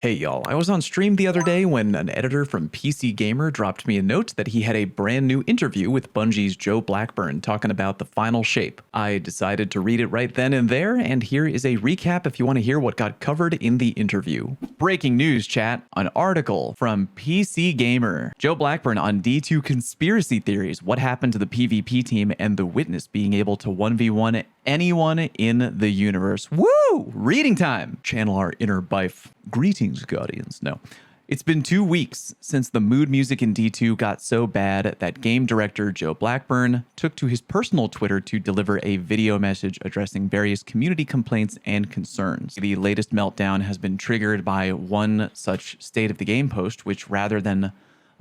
Hey y'all, I was on stream the other day when an editor from PC Gamer dropped me a note that he had a brand new interview with Bungie's Joe Blackburn talking about the final shape. I decided to read it right then and there, and here is a recap if you want to hear what got covered in the interview. Breaking news, chat. An article from PC Gamer. Joe Blackburn on D2 conspiracy theories, what happened to the PvP team and the witness being able to 1v1 anyone in the universe. Woo! Reading time. Channel our inner bife. Greetings, Guardians. No. It's been 2 weeks since the mood music in D2 got so bad that game director Joe Blackburn took to his personal Twitter to deliver a video message addressing various community complaints and concerns. The latest meltdown has been triggered by one such state of the game post, which rather than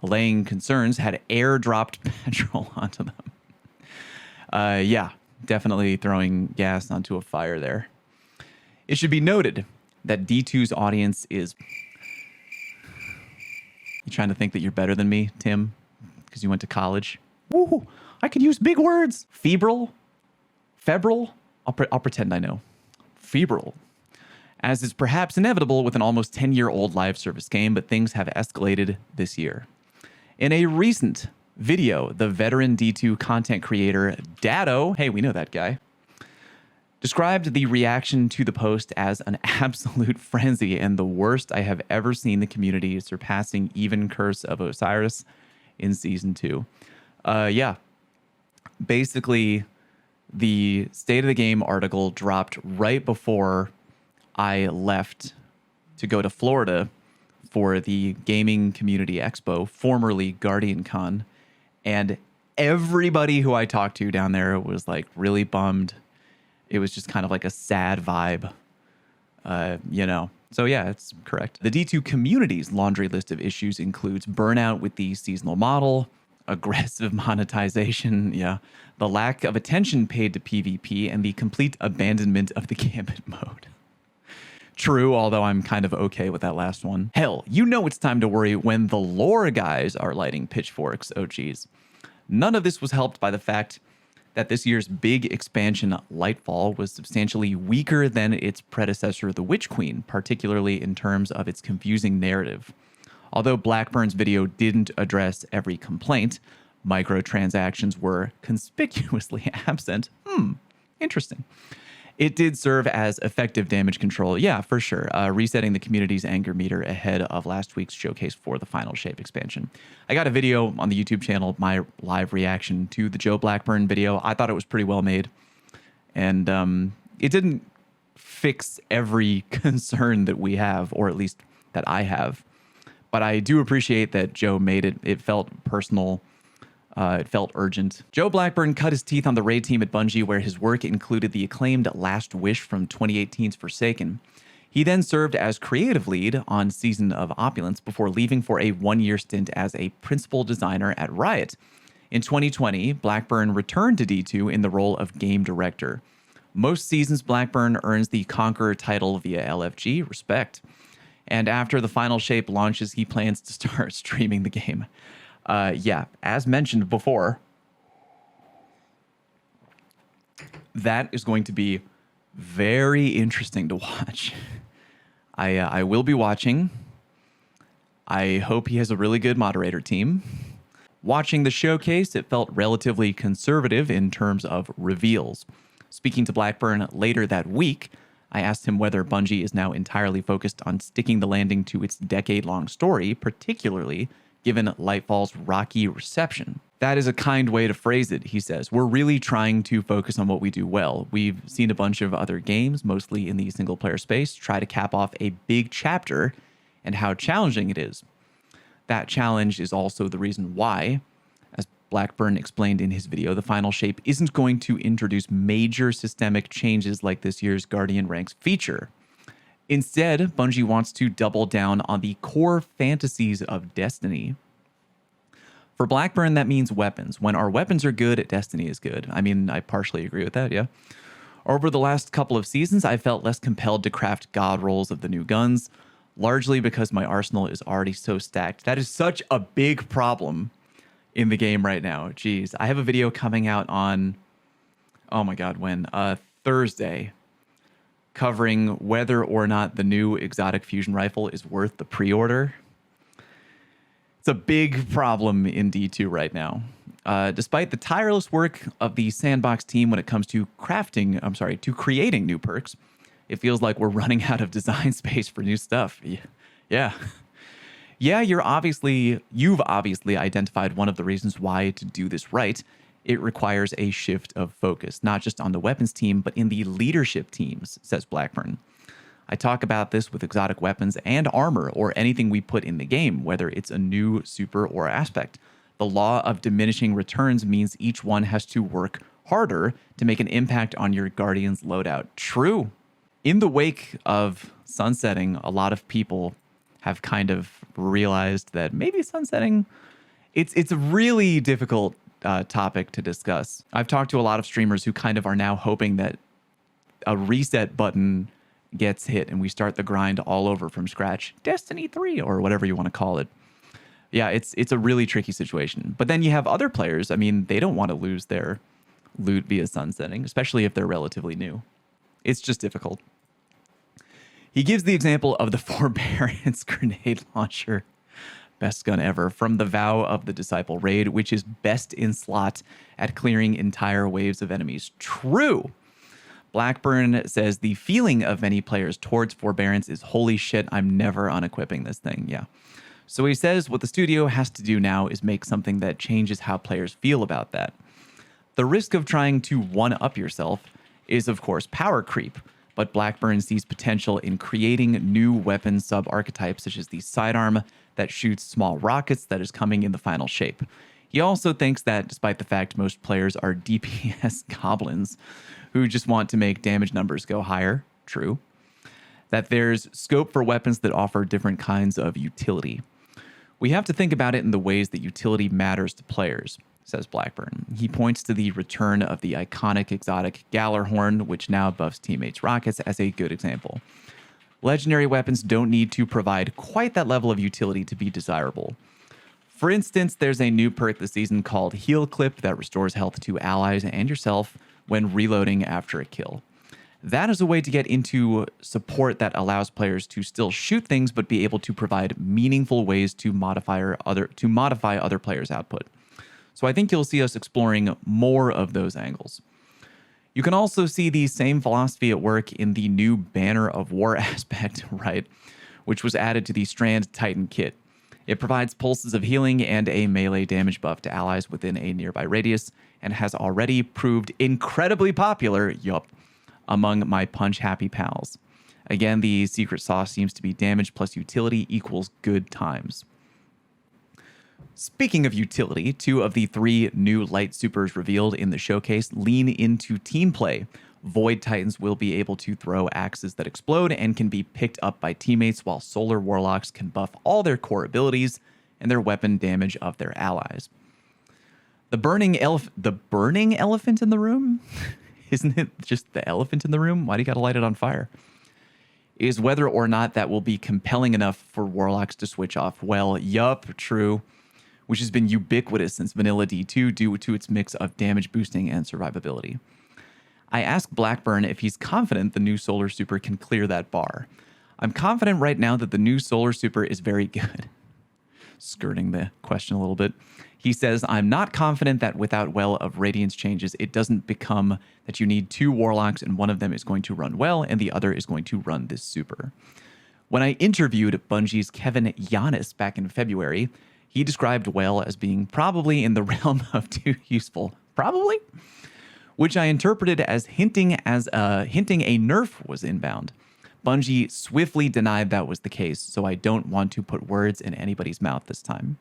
allaying concerns had airdropped petrol onto them. Yeah, definitely throwing gas onto a fire there. It should be noted that D2's audience is... You trying to think that you're better than me, Tim? Because you went to college? Woo! I could use big words. Febrile? Febrile? I'll pretend I know. Febrile. As is perhaps inevitable with an almost 10-year-old live service game, but things have escalated this year. In a recent video, the veteran D2 content creator, Dado, hey, we know that guy, described the reaction to the post as an absolute frenzy and the worst I have ever seen the community, surpassing even Curse of Osiris in Season 2. Yeah. Basically, the State of the Game article dropped right before I left to go to Florida for the Gaming Community Expo, formerly Guardian Con, and everybody who I talked to down there was like really bummed. It was just kind of like a sad vibe, you know. So yeah, it's correct. The D2 community's laundry list of issues includes burnout with the seasonal model, aggressive monetization, yeah, the lack of attention paid to PvP, and the complete abandonment of the Gambit mode. True, although I'm kind of okay with that last one. Hell, you know it's time to worry when the lore guys are lighting pitchforks. Oh geez. None of this was helped by the fact that this year's big expansion, Lightfall, was substantially weaker than its predecessor, The Witch Queen, particularly in terms of its confusing narrative. Although Blackburn's video didn't address every complaint, microtransactions were conspicuously absent. Interesting. It did serve as effective damage control, yeah, for sure, resetting the community's anger meter ahead of last week's showcase for the final shape expansion. I got a video on the YouTube channel, my live reaction to the Joe Blackburn video. I thought it was pretty well made, and it didn't fix every concern that we have, or at least that I have, but I do appreciate that Joe made it. It felt personal. It felt urgent. Joe Blackburn cut his teeth on the raid team at Bungie, where his work included the acclaimed Last Wish from 2018's Forsaken. He then served as creative lead on Season of Opulence before leaving for a one-year stint as a principal designer at Riot. In 2020, Blackburn returned to D2 in the role of game director. Most seasons, Blackburn earns the Conqueror title via LFG, respect. And after the final shape launches, he plans to start streaming the game. Yeah, as mentioned before, that is going to be very interesting to watch. I will be watching. I hope he has a really good moderator team. Watching the showcase, it felt relatively conservative in terms of reveals. Speaking to Blackburn later that week, I asked him whether Bungie is now entirely focused on sticking the landing to its decade-long story, particularly given Lightfall's rocky reception. That is a kind way to phrase it, he says. We're really trying to focus on what we do well. We've seen a bunch of other games, mostly in the single-player space, try to cap off a big chapter and how challenging it is. That challenge is also the reason why, as Blackburn explained in his video, the final shape isn't going to introduce major systemic changes like this year's Guardian Ranks feature. Instead, Bungie wants to double down on the core fantasies of Destiny. For Blackburn, that means weapons. When our weapons are good, Destiny is good. I mean, I partially agree with that, yeah. Over the last couple of seasons, I felt less compelled to craft god rolls of the new guns, largely because my arsenal is already so stacked. That is such a big problem in the game right now. Jeez, I have a video coming out on, oh my God, when? Thursday, covering whether or not the new exotic fusion rifle is worth the pre-order. It's a big problem in D2 right now. Despite the tireless work of the Sandbox team when it comes to creating new perks, it feels like we're running out of design space for new stuff. Yeah. Yeah, you've obviously identified one of the reasons why to do this right. It requires a shift of focus, not just on the weapons team, but in the leadership teams, says Blackburn. I talk about this with exotic weapons and armor or anything we put in the game, whether it's a new super or aspect. The law of diminishing returns means each one has to work harder to make an impact on your Guardian's loadout. True. In the wake of sunsetting, a lot of people have kind of realized that maybe sunsetting, it's a really difficult topic to discuss. I've talked to a lot of streamers who kind of are now hoping that a reset button gets hit and we start the grind all over from scratch. Destiny 3 or whatever you want to call it. Yeah, it's a really tricky situation. But then you have other players, I mean, they don't want to lose their loot via sunsetting, especially if they're relatively new. It's just difficult. He gives the example of the Forbearance grenade launcher. Best gun ever from the Vow of the Disciple raid, which is best in slot at clearing entire waves of enemies. True. Blackburn says the feeling of many players towards Forbearance is holy shit, I'm never unequipping this thing. Yeah. So he says what the studio has to do now is make something that changes how players feel about that. The risk of trying to one-up yourself is, of course, power creep, but Blackburn sees potential in creating new weapon sub-archetypes such as the sidearm that shoots small rockets that is coming in the final shape. He also thinks that despite the fact most players are DPS goblins who just want to make damage numbers go higher, true, that there's scope for weapons that offer different kinds of utility. We have to think about it in the ways that utility matters to players, says Blackburn. He points to the return of the iconic exotic Gallarhorn, which now buffs teammates' rockets, as a good example. Legendary weapons don't need to provide quite that level of utility to be desirable. For instance, there's a new perk this season called Heal Clip that restores health to allies and yourself when reloading after a kill. That is a way to get into support that allows players to still shoot things but be able to provide meaningful ways to modify other players' output. So I think you'll see us exploring more of those angles. You can also see the same philosophy at work in the new Banner of War aspect, right? Which was added to the Strand Titan kit. It provides pulses of healing and a melee damage buff to allies within a nearby radius, and has already proved incredibly popular, among my punch-happy pals. Again, the secret sauce seems to be damage plus utility equals good times. Speaking of utility, 2 of the 3 new light supers revealed in the showcase lean into team play. Void Titans will be able to throw axes that explode and can be picked up by teammates, while Solar Warlocks can buff all their core abilities and their weapon damage of their allies. The burning elephant in the room? Isn't it just the elephant in the room? Why do you gotta light it on fire? Is whether or not that will be compelling enough for Warlocks to switch off. Well, yup, true. Which has been ubiquitous since Vanilla D2 due to its mix of damage boosting and survivability. I asked Blackburn if he's confident the new Solar Super can clear that bar. I'm confident right now that the new Solar Super is very good. Skirting the question a little bit. He says, I'm not confident that without Well of Radiance changes, it doesn't become that you need 2 Warlocks and one of them is going to run well and the other is going to run this super. When I interviewed Bungie's Kevin Yanis back in February, he described Well as being probably in the realm of too useful. Probably? Which I interpreted as hinting a nerf was inbound. Bungie swiftly denied that was the case, so I don't want to put words in anybody's mouth this time.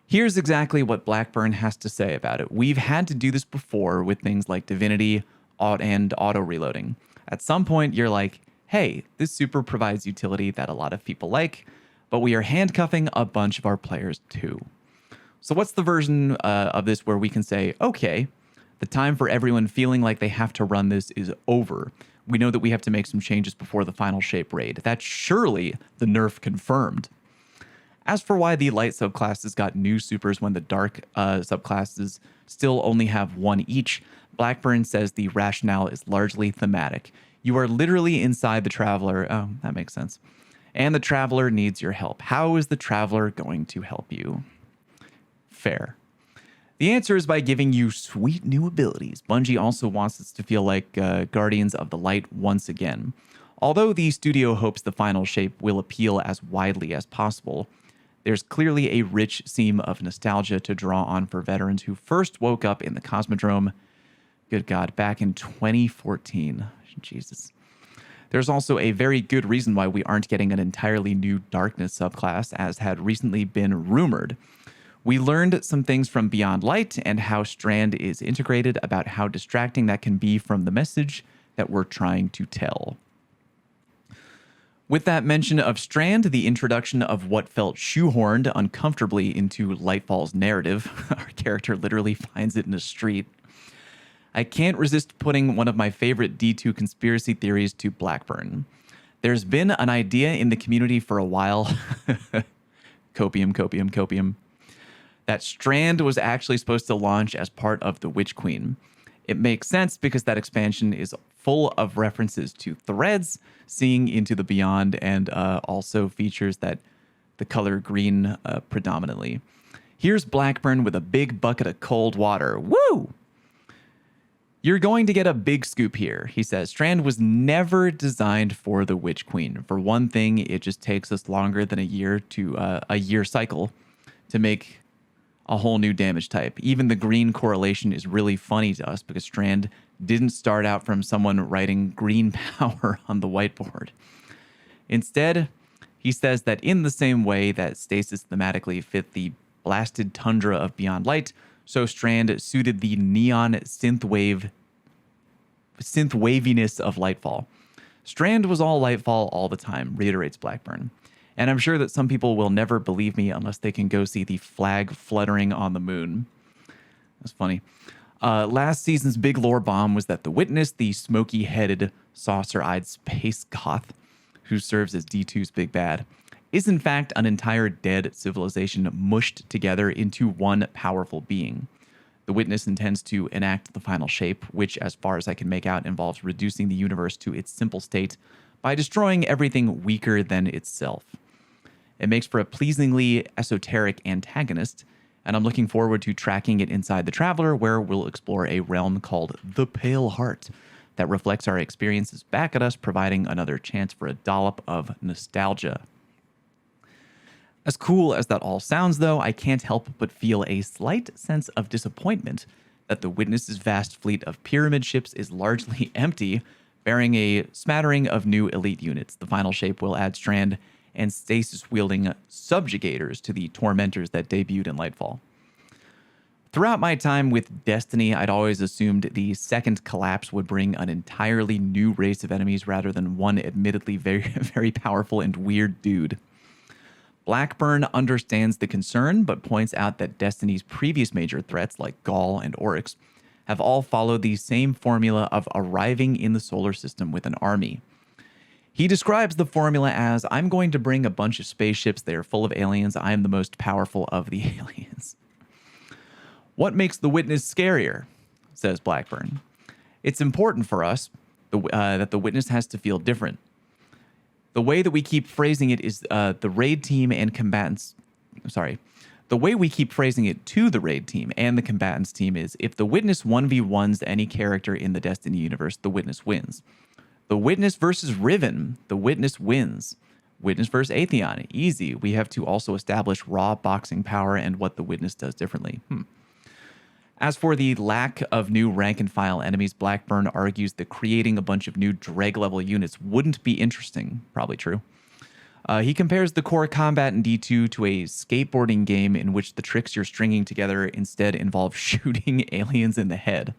Here's exactly what Blackburn has to say about it. We've had to do this before with things like Divinity and auto-reloading. At some point, you're like, hey, this super provides utility that a lot of people like, but we are handcuffing a bunch of our players too. So what's the version of this where we can say, okay, the time for everyone feeling like they have to run this is over. We know that we have to make some changes before the final shape raid. That's surely the nerf confirmed. As for why the light subclasses got new supers when the dark subclasses still only have 1 each, Blackburn says the rationale is largely thematic. You are literally inside the Traveler. Oh, that makes sense. And the Traveler needs your help. How is the Traveler going to help you? Fair. The answer is by giving you sweet new abilities. Bungie also wants us to feel like Guardians of the Light once again. Although the studio hopes the final shape will appeal as widely as possible, there's clearly a rich seam of nostalgia to draw on for veterans who first woke up in the Cosmodrome, good God, back in 2014. Jesus. There's also a very good reason why we aren't getting an entirely new Darkness subclass, as had recently been rumored. We learned some things from Beyond Light and how Strand is integrated, about how distracting that can be from the message that we're trying to tell. With that mention of Strand, the introduction of what felt shoehorned uncomfortably into Lightfall's narrative, our character literally finds it in a street, I can't resist putting one of my favorite D2 conspiracy theories to Blackburn. There's been an idea in the community for a while, copium, that Strand was actually supposed to launch as part of the Witch Queen. It makes sense because that expansion is full of references to threads, seeing into the beyond, and also features that the color green predominantly. Here's Blackburn with a big bucket of cold water. Woo! You're going to get a big scoop here, he says. Strand was never designed for the Witch Queen. For one thing, it just takes us longer than a year cycle to make a whole new damage type. Even the green correlation is really funny to us because Strand didn't start out from someone writing green power on the whiteboard. Instead, he says that in the same way that Stasis thematically fit the blasted tundra of Beyond Light, so Strand suited the neon synth waviness of Lightfall. Strand was all Lightfall all the time, reiterates Blackburn. And I'm sure that some people will never believe me unless they can go see the flag fluttering on the moon. That's funny. Last season's big lore bomb was that the Witness, the smoky-headed, saucer-eyed space goth who serves as D2's big bad, is in fact an entire dead civilization mushed together into one powerful being. The Witness intends to enact the final shape, which, as far as I can make out, involves reducing the universe to its simple state by destroying everything weaker than itself. It makes for a pleasingly esoteric antagonist, and I'm looking forward to tracking it inside the Traveler, where we'll explore a realm called the Pale Heart that reflects our experiences back at us, providing another chance for a dollop of nostalgia. As cool as that all sounds, though, I can't help but feel a slight sense of disappointment that the Witness's vast fleet of pyramid ships is largely empty, bearing a smattering of new elite units. The final shape will add Strand and stasis-wielding subjugators to the tormentors that debuted in Lightfall. Throughout my time with Destiny, I'd always assumed the second collapse would bring an entirely new race of enemies rather than one admittedly very, very powerful and weird dude. Blackburn understands the concern, but points out that Destiny's previous major threats, like Gaul and Oryx, have all followed the same formula of arriving in the solar system with an army. He describes the formula as, I'm going to bring a bunch of spaceships, they are full of aliens, I am the most powerful of the aliens. What makes the Witness scarier? Says Blackburn. It's important for us that the Witness has to feel different. The way that we keep phrasing it is the raid team and combatants. The way we keep phrasing it to the raid team and the combatants team is, if the Witness 1v1s any character in the Destiny universe, the Witness wins. The Witness versus Riven, the Witness wins. Witness versus Atheon, easy. We have to also establish raw boxing power and what the Witness does differently. As for the lack of new rank and file enemies, Blackburn argues that creating a bunch of new Dreg level units wouldn't be interesting. Probably true. He compares the core combat in D2 to a skateboarding game in which the tricks you're stringing together instead involve shooting aliens in the head.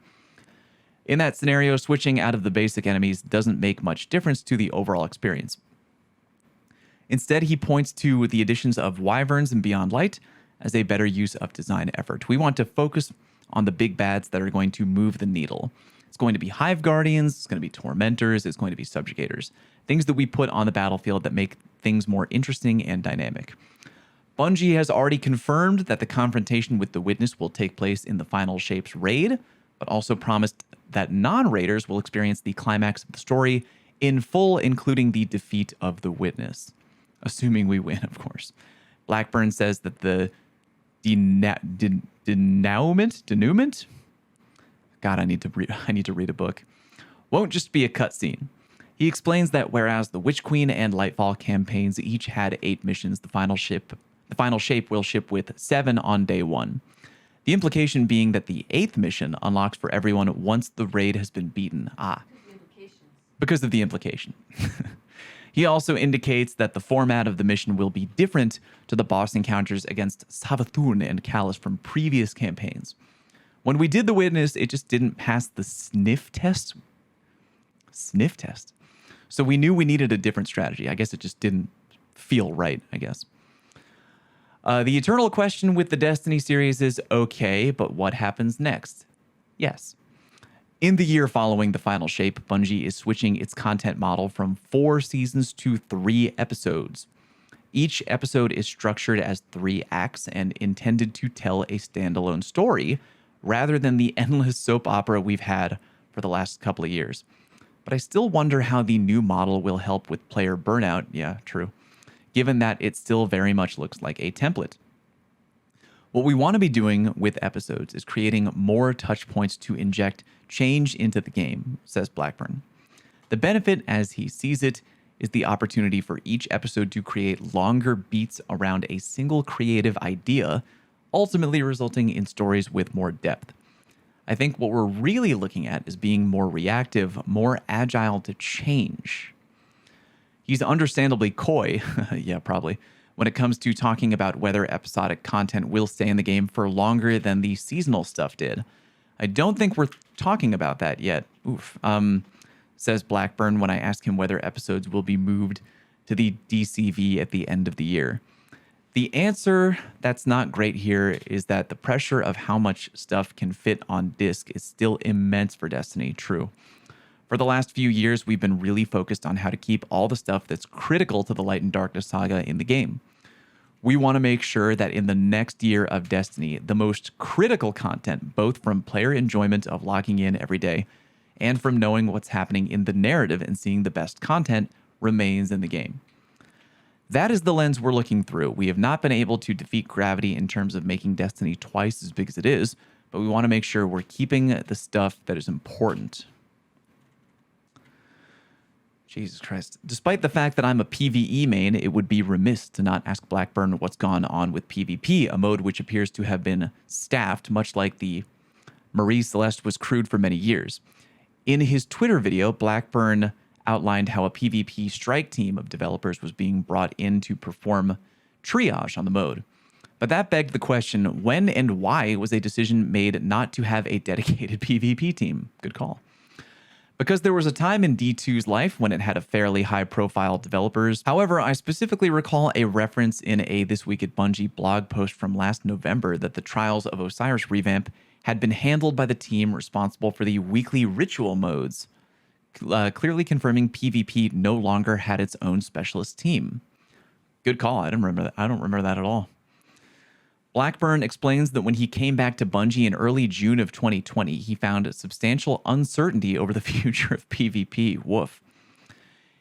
In that scenario, switching out of the basic enemies doesn't make much difference to the overall experience. Instead, he points to the additions of Wyverns and Beyond Light as a better use of design effort. We want to focus on the big bads that are going to move the needle. It's going to be Hive Guardians, it's going to be Tormentors, it's going to be Subjugators. Things that we put on the battlefield that make things more interesting and dynamic. Bungie has already confirmed that the confrontation with the Witness will take place in the Final Shapes raid, but also promised that non-raiders will experience the climax of the story in full, including the defeat of the witness. Assuming we win, of course. Blackburn says that the denouement? God, I need to read a book. Won't just be a cutscene. He explains that whereas the Witch Queen and Lightfall campaigns each had 8 missions, the final shape will ship with 7 on day 1. The implication being that the 8th mission unlocks for everyone once the raid has been beaten. Because of the implication. He also indicates that the format of the mission will be different to the boss encounters against Savathun and Callus from previous campaigns. When we did the witness, it just didn't pass the sniff test. Sniff test. So we knew we needed a different strategy. I guess it just didn't feel right, I guess. The eternal question with the Destiny series is, okay, but what happens next? Yes. In the year following the final shape, Bungie is switching its content model from 4 seasons to 3 episodes. Each episode is structured as 3 acts and intended to tell a standalone story, rather than the endless soap opera we've had for the last couple of years. But I still wonder how the new model will help with player burnout. Yeah, true. Given that it still very much looks like a template. What we want to be doing with episodes is creating more touch points to inject change into the game, says Blackburn. The benefit, as he sees it, is the opportunity for each episode to create longer beats around a single creative idea, ultimately resulting in stories with more depth. I think what we're really looking at is being more reactive, more agile to change. He's understandably coy, yeah, probably, when it comes to talking about whether episodic content will stay in the game for longer than the seasonal stuff did. I don't think we're talking about that yet. Says Blackburn when I ask him whether episodes will be moved to the DCV at the end of the year. The answer that's not great here is that the pressure of how much stuff can fit on disc is still immense for Destiny, true. For the last few years, we've been really focused on how to keep all the stuff that's critical to the Light and Darkness saga in the game. We want to make sure that in the next year of Destiny, the most critical content, both from player enjoyment of logging in every day and from knowing what's happening in the narrative and seeing the best content, remains in the game. That is the lens we're looking through. We have not been able to defeat gravity in terms of making Destiny twice as big as it is, but we want to make sure we're keeping the stuff that is important. Jesus Christ. Despite the fact that I'm a PvE main, it would be remiss to not ask Blackburn what's gone on with PvP, a mode which appears to have been staffed, much like the Marie Celeste was crewed for many years. In his Twitter video, Blackburn outlined how a PvP strike team of developers was being brought in to perform triage on the mode. But that begged the question, when and why was a decision made not to have a dedicated PvP team? Good call. Because there was a time in D2's life when it had a fairly high-profile developers. However, I specifically recall a reference in a This Week at Bungie blog post from last November that the Trials of Osiris revamp had been handled by the team responsible for the weekly ritual modes, clearly confirming PvP no longer had its own specialist team. Good call. I don't remember that at all. Blackburn explains that when he came back to Bungie in early June of 2020, he found substantial uncertainty over the future of PvP. Woof.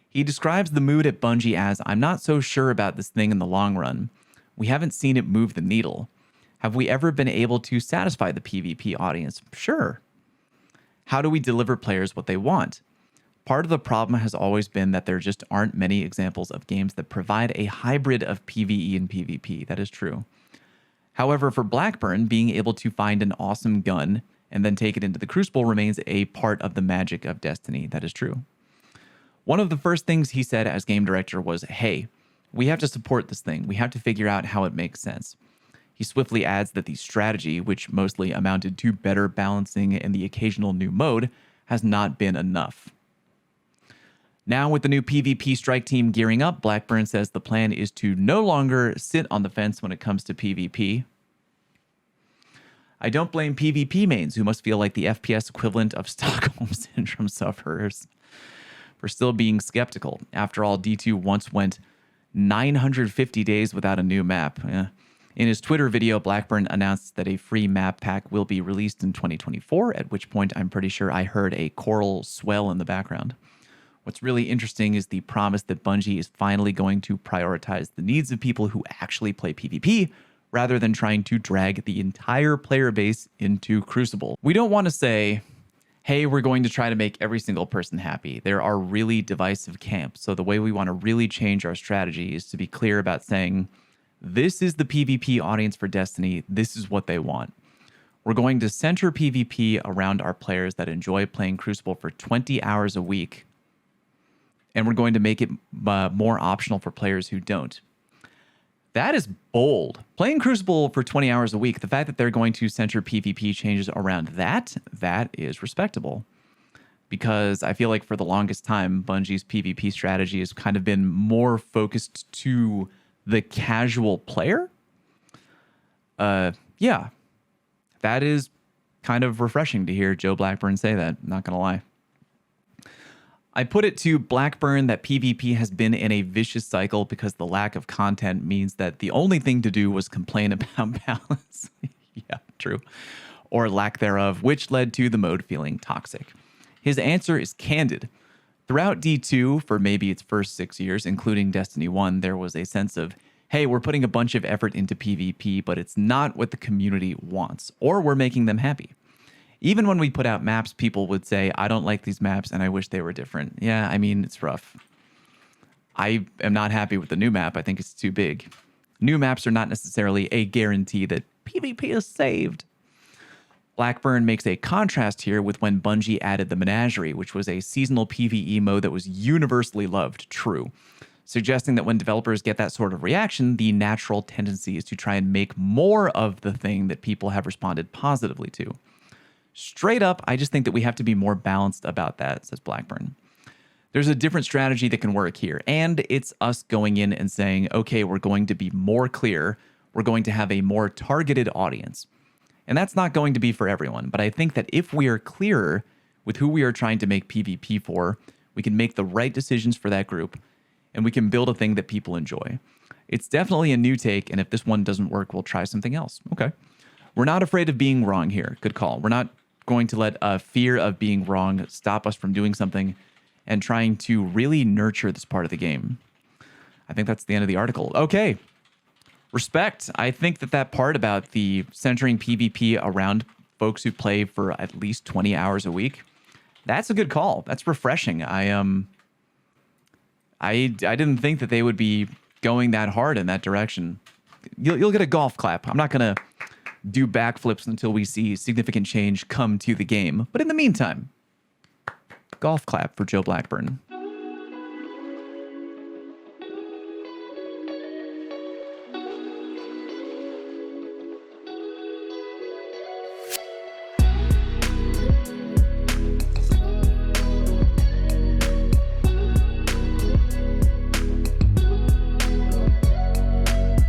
He describes the mood at Bungie as, I'm not so sure about this thing in the long run. We haven't seen it move the needle. Have we ever been able to satisfy the PvP audience? Sure. How do we deliver players what they want? Part of the problem has always been that there just aren't many examples of games that provide a hybrid of PvE and PvP. That is true. However, for Blackburn, being able to find an awesome gun and then take it into the Crucible remains a part of the magic of Destiny. That is true. One of the first things he said as game director was, hey, we have to support this thing. We have to figure out how it makes sense. He swiftly adds that the strategy, which mostly amounted to better balancing and the occasional new mode, has not been enough. Now, with the new PvP strike team gearing up, Blackburn says the plan is to no longer sit on the fence when it comes to PvP. I don't blame PvP mains who must feel like the FPS equivalent of Stockholm Syndrome sufferers for still being skeptical. After all, D2 once went 950 days without a new map. In his Twitter video, Blackburn announced that a free map pack will be released in 2024, at which point I'm pretty sure I heard a choral swell in the background. What's really interesting is the promise that Bungie is finally going to prioritize the needs of people who actually play PvP, rather than trying to drag the entire player base into Crucible. We don't want to say, hey, we're going to try to make every single person happy. There are really divisive camps. So the way we want to really change our strategy is to be clear about saying, this is the PvP audience for Destiny. This is what they want. We're going to center PvP around our players that enjoy playing Crucible for 20 hours a week. And we're going to make it more optional for players who don't. That is bold. Playing Crucible for 20 hours a week, the fact that they're going to center PvP changes around that is respectable. Because I feel like for the longest time, Bungie's PvP strategy has kind of been more focused to the casual player. Yeah, that is kind of refreshing to hear Joe Blackburn say that, not gonna lie. I put it to Blackburn that PvP has been in a vicious cycle because the lack of content means that the only thing to do was complain about balance. Yeah, true. Or lack thereof, which led to the mode feeling toxic. His answer is candid. Throughout D2, for maybe its first 6 years, including Destiny 1, there was a sense of, hey, we're putting a bunch of effort into PvP, but it's not what the community wants, or we're making them happy. Even when we put out maps, people would say, I don't like these maps and I wish they were different. Yeah, I mean, it's rough. I am not happy with the new map. I think it's too big. New maps are not necessarily a guarantee that PvP is saved. Blackburn makes a contrast here with when Bungie added the Menagerie, which was a seasonal PvE mode that was universally loved, true, suggesting that when developers get that sort of reaction, the natural tendency is to try and make more of the thing that people have responded positively to. Straight up, I just think that we have to be more balanced about that, says Blackburn. There's a different strategy that can work here, and it's us going in and saying, okay, we're going to be more clear, we're going to have a more targeted audience. And that's not going to be for everyone, but I think that if we are clearer with who we are trying to make PvP for, we can make the right decisions for that group, and we can build a thing that people enjoy. It's definitely a new take, and if this one doesn't work, we'll try something else. Okay. We're not afraid of being wrong here. Good call. We're not going to let a fear of being wrong stop us from doing something and trying to really nurture this part of the game. I think that's the end of the article. Okay. Respect. I think that part about the centering PvP around folks who play for at least 20 hours a week, that's a good call. That's refreshing. I didn't think that they would be going that hard in that direction. You'll get a golf clap. I'm not going to do backflips until we see significant change come to the game. But in the meantime, golf clap for Joe Blackburn.